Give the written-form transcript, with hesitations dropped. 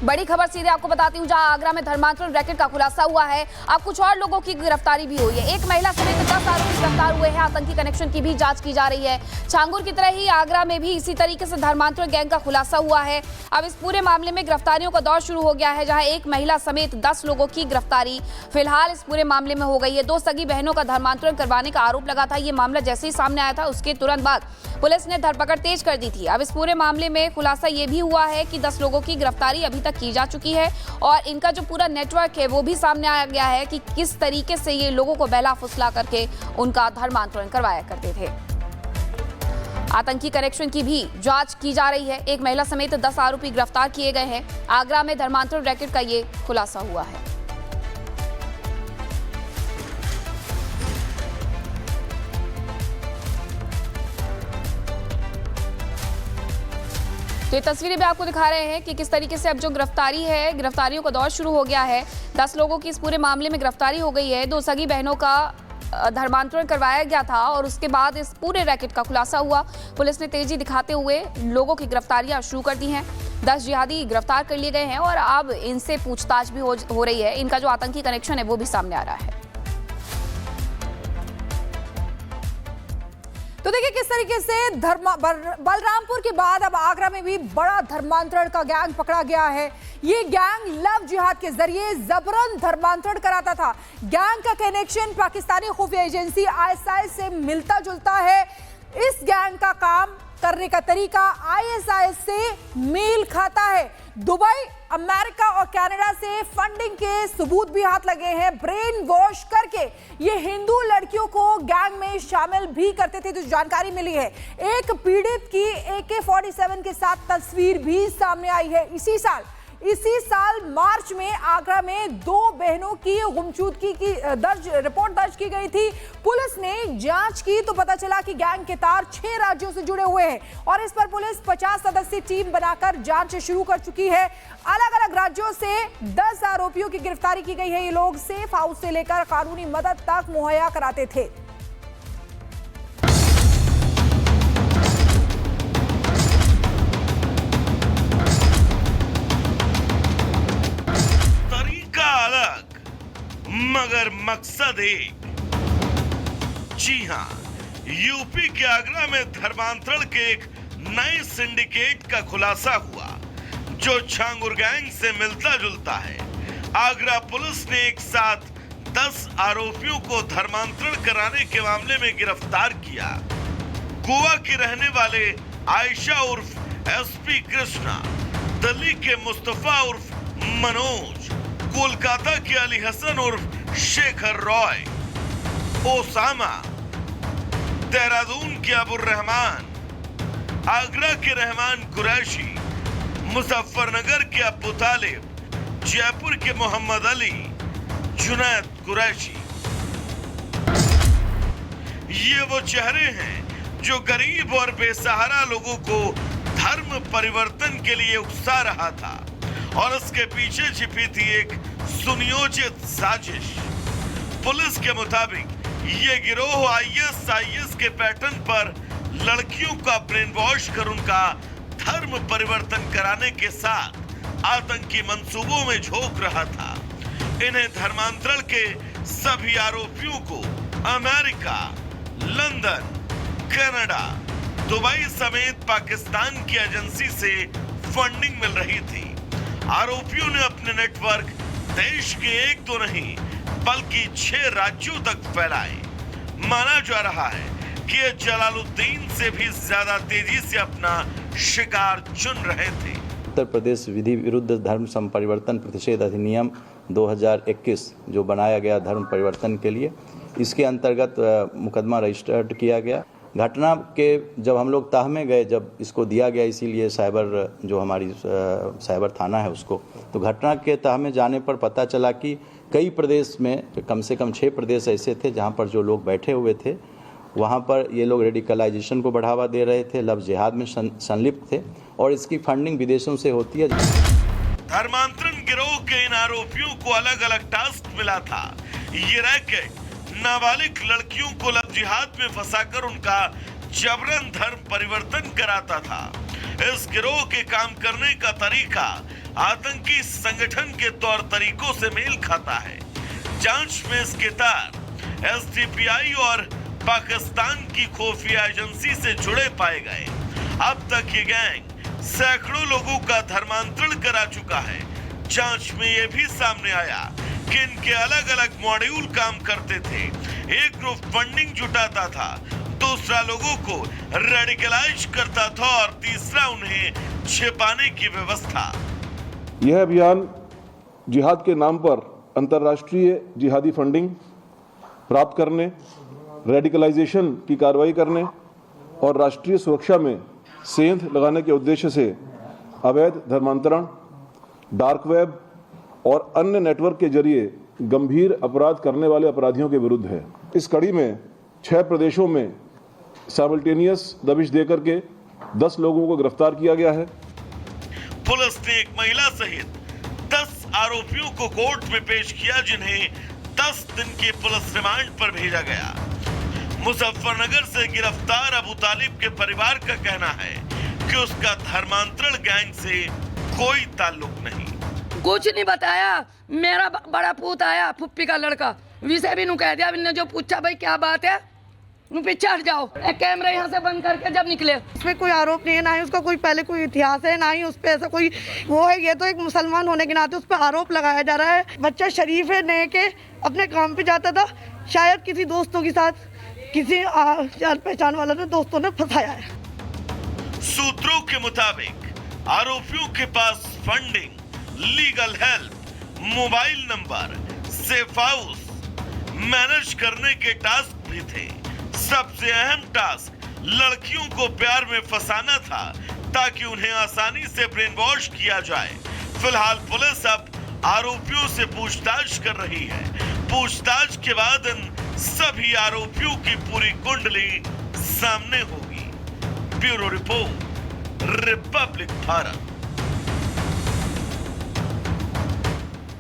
बड़ी खबर सीधे आपको बताती हूं, जहां आगरा में धर्मांतरण रैकेट का खुलासा हुआ है। अब कुछ और लोगों की गिरफ्तारी भी हुई है। एक महिला समेत 10 आरोपी गिरफ्तार हुए हैं। आतंकी कनेक्शन की भी जांच की जा रही है। छांगुर की तरह ही आगरा में भी इसी तरीके से धर्मांतरण गैंग का खुलासा हुआ है। अब इस पूरे मामले में गिरफ्तारियों का दौर शुरू हो गया है, जहां एक महिला समेत 10 लोगों की गिरफ्तारी फिलहाल इस पूरे मामले में हो गई है। 2 सगी बहनों का धर्मांतरण करवाने का आरोप लगा था। ये मामला जैसे ही सामने आया था, उसके तुरंत बाद पुलिस ने धरपकड़ तेज कर दी थी। अब इस पूरे मामले में खुलासा ये भी हुआ है कि 10 लोगों की गिरफ्तारी अभी तक की जा चुकी है और इनका जो पूरा नेटवर्क है वो भी सामने आ गया है कि किस तरीके से ये लोगों को बहला फुसला करके उनका धर्मांतरण करवाया करते थे। आतंकी कनेक्शन की भी जांच की जा रही है। एक महिला समेत 10 आरोपी गिरफ्तार किए गए हैं। आगरा में धर्मांतरण रैकेट का ये खुलासा हुआ है। तो ये तस्वीरें भी आपको दिखा रहे हैं कि किस तरीके से अब जो गिरफ्तारी है, गिरफ्तारियों का दौर शुरू हो गया है। 10 लोगों की इस पूरे मामले में गिरफ्तारी हो गई है। 2 सगी बहनों का धर्मांतरण करवाया गया था और उसके बाद इस पूरे रैकेट का खुलासा हुआ। पुलिस ने तेजी दिखाते हुए लोगों की गिरफ्तारियां शुरू कर दी हैं। 10 जिहादी गिरफ्तार कर लिए गए हैं और अब इनसे पूछताछ भी हो रही है। इनका जो आतंकी कनेक्शन है वो भी सामने आ रहा है। तो देखिए किस तरीके से बलरामपुर के बाद अब आगरा में भी बड़ा धर्मांतरण का गैंग पकड़ा गया है। ये गैंग लव जिहाद के जरिए जबरन धर्मांतरण कराता था। गैंग का कनेक्शन पाकिस्तानी खुफिया एजेंसी आईएसआई से मिलता जुलता है। इस गैंग का काम करने का तरीका आईएसआई से मेल खाता है। दुबई, अमेरिका और कनाडा से फंडिंग के सबूत भी हाथ लगे हैं। ब्रेन वॉश करके ये हिंदू लड़कियों को गैंग में शामिल भी करते थे, जो जानकारी मिली है। एक पीड़ित की AK-47 के साथ तस्वीर भी सामने आई है। इसी साल मार्च में आगरा में 2 बहनों की गुमशुदगी की रिपोर्ट दर्ज की गई थी। पुलिस ने जांच की तो पता चला कि गैंग के तार 6 राज्यों से जुड़े हुए हैं और इस पर पुलिस 50 सदस्यीय टीम बनाकर जांच शुरू कर चुकी है। अलग अलग राज्यों से 10 आरोपियों की गिरफ्तारी की गई है। ये लोग सेफ हाउस से लेकर कानूनी मदद तक मुहैया कराते थे। मगर मकसद एक। जी हां, यूपी के आगरा में धर्मांतरण के एक नए सिंडिकेट का खुलासा हुआ, जो छांगुर गैंग से मिलता जुलता है। आगरा पुलिस ने एक साथ 10 आरोपियों को धर्मांतरण कराने के मामले में गिरफ्तार किया। गोवा के रहने वाले आयशा उर्फ SP कृष्णा, दिल्ली के मुस्तफा उर्फ मनोज, कोलकाता के अली हसन उर्फ शेखर रॉय, ओसामा, देहरादून के अबुर रहमान, आगरा के रहमान कुरैशी, मुजफ्फरनगर के अब्बू तालिब, जयपुर के मोहम्मद अली, जुनैद कुरैशी। ये वो चेहरे हैं जो गरीब और बेसहारा लोगों को धर्म परिवर्तन के लिए उकसा रहा था और उसके पीछे छिपी थी एक सुनियोजित साजिश। पुलिस के मुताबिक ये गिरोह ISIS के पैटर्न पर लड़कियों का ब्रेन वॉश कर उनका धर्म परिवर्तन कराने के साथ आतंकी मंसूबों में झोंक रहा था। इन्हें धर्मांतरण के सभी आरोपियों को अमेरिका, लंदन, कनाडा, दुबई समेत पाकिस्तान की एजेंसी से फंडिंग मिल रही थी। आरोपियों ने अपने नेटवर्क देश के 1-2 नहीं बल्कि 6 राज्यों तक फैलाए। माना जा रहा है कि ये जलालुद्दीन से भी ज्यादा तेजी से अपना शिकार चुन रहे थे। उत्तर प्रदेश विधि विरुद्ध धर्म संपरिवर्तन प्रतिषेध अधिनियम 2021 जो बनाया गया धर्म परिवर्तन के लिए, इसके अंतर्गत मुकदमा रजिस्टर्ड किया गया। घटना के जब हम लोग तह में गए, जब इसको दिया गया, इसीलिए साइबर जो हमारी साइबर थाना है उसको, तो घटना के तह में जाने पर पता चला कि कई प्रदेश में कम से कम 6 प्रदेश ऐसे थे जहां पर जो लोग बैठे हुए थे, वहां पर ये लोग रेडिकलाइजेशन को बढ़ावा दे रहे थे, लव जिहाद में संलिप्त थे और इसकी फंडिंग विदेशों से होती है। धर्मांतरण गिरोह के इन आरोपियों को अलग अलग टास्क मिला था। ये रैकेट नाबालिग लड़कियों को लव जिहाद में फंसाकर उनका जबरन धर्म परिवर्तन कराता था। इस गिरोह के काम करने का तरीका आतंकी संगठन के तौर तरीकों से मेल खाता है। जांच में इसके तार एसडीपीआई और पाकिस्तान की खुफिया एजेंसी से जुड़े पाए गए। अब तक ये गैंग सैकड़ों लोगों का धर्मांतरण करा चुका है। जांच में ये भी सामने आया कि इनके अलग अलग मॉड्यूल काम करते थे। एक ग्रुप फंडिंग जुटाता था, दूसरा लोगों को रेडिकलाइज करता था और तीसरा उन्हें छिपाने की व्यवस्था। यह अभियान जिहाद के नाम पर अंतर्राष्ट्रीय जिहादी फंडिंग प्राप्त करने, रेडिकलाइजेशन की कार्रवाई करने और राष्ट्रीय सुरक्षा में सेंध लगाने के उद्देश्य से अवैध धर्मांतरण, डार्क वेब और अन्य नेटवर्क के जरिए गंभीर अपराध करने वाले अपराधियों के विरुद्ध है। इस कड़ी में 6 प्रदेशों में साइमल्टेनियस दबिश देकर के 10 लोगों को गिरफ्तार किया गया है। पुलिस ने एक महिला सहित 10 आरोपियों को कोर्ट में पेश किया, जिन्हें 10 दिन के पुलिस रिमांड पर भेजा गया। मुजफ्फरनगर से गिरफ्तार अबू तालिब के परिवार का कहना है कि उसका धर्मांतरण गैंग से कोई ताल्लुक नहीं। कुछ नहीं बताया। मेरा बड़ा पूत आया, फुप्पी का लड़का, विषय भी नु कह दिया। इन्होंने जो पूछा भाई क्या बात है, पीछे हट जाओ। एक कैमरा यहाँ से बंद करके जब निकले, उसमें कोई आरोप नहीं है, ना ही उसका कोई पहले कोई इतिहास है, ना ही उस पर ऐसा कोई वो है। ये तो एक मुसलमान होने के नाते उस पर आरोप लगाया जा रहा है। बच्चा शरीफ है, नए के अपने काम पे जाता था, शायद किसी दोस्तों के साथ किसी जान पहचान वाला ने दोस्तों ने फंसाया है। सूत्रों के मुताबिक आरोपियों के पास funding, legal help, mobile number, safe house manage करने के टास्क भी थे। सबसे अहम टास्क लड़कियों को प्यार में फंसाना था, ताकि उन्हें आसानी से ब्रेन वॉश किया जाए। फिलहाल पुलिस अब आरोपियों से पूछताछ कर रही है। पूछताछ के बाद इन सभी आरोपियों की पूरी कुंडली सामने होगी। Bureau report, Republic Bharat.